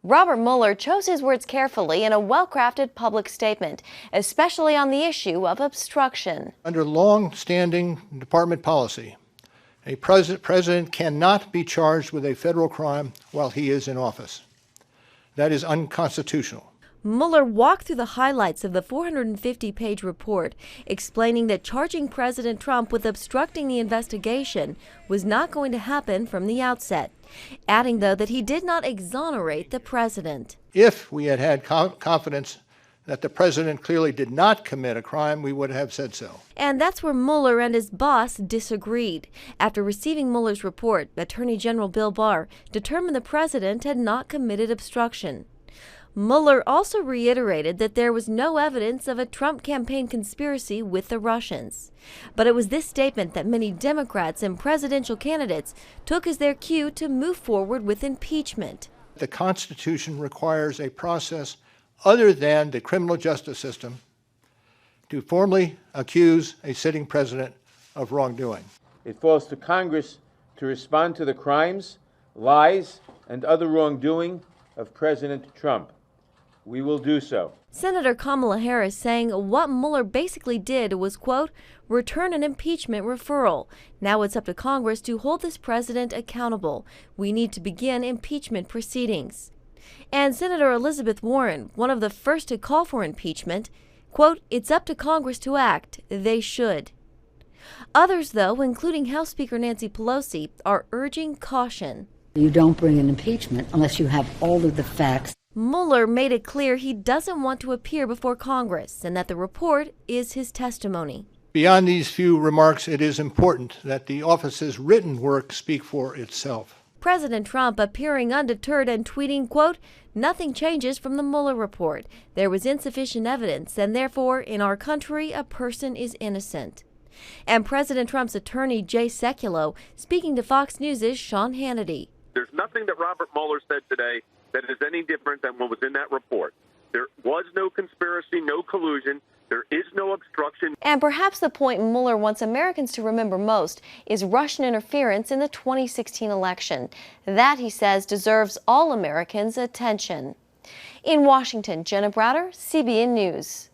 Robert Mueller chose his words carefully in a well-crafted public statement, especially on the issue of obstruction. Under long-standing department policy, a president cannot be charged with a federal crime while he is in office. That is unconstitutional. Mueller walked through the highlights of the 450-page report, explaining that charging President Trump with obstructing the investigation was not going to happen from the outset, adding, though, that he did not exonerate the president. If we had had confidence that the president clearly did not commit a crime, we would have said so. And that's where Mueller and his boss disagreed. After receiving Mueller's report, Attorney General Bill Barr determined the president had not committed obstruction. Mueller also reiterated that there was no evidence of a Trump campaign conspiracy with the Russians. But it was this statement that many Democrats and presidential candidates took as their cue to move forward with impeachment. The Constitution requires a process other than the criminal justice system to formally accuse a sitting president of wrongdoing. It falls to Congress to respond to the crimes, lies, and other wrongdoing of President Trump. We will do so. Senator Kamala Harris saying what Mueller basically did was, quote, return an impeachment referral. Now it's up to Congress to hold this president accountable. We need to begin impeachment proceedings. And Senator Elizabeth Warren, one of the first to call for impeachment, quote, it's up to Congress to act. They should. Others, though, including House Speaker Nancy Pelosi, are urging caution. You don't bring an impeachment unless you have all of the facts. Mueller made it clear he doesn't want to appear before Congress and that the report is his testimony. Beyond these few remarks, it is important that the office's written work speak for itself. President Trump appearing undeterred and tweeting, quote, nothing changes from the Mueller report. There was insufficient evidence, and therefore, in our country, a person is innocent. And President Trump's attorney, Jay Sekulow, speaking to Fox News' Sean Hannity. There's nothing that Robert Mueller said today that is any different than what was in that report. There was no conspiracy, no collusion. There is no obstruction. And perhaps the point Mueller wants Americans to remember most is Russian interference in the 2016 election. That, he says, deserves all Americans' attention. In Washington, Jenna Browder, CBN News.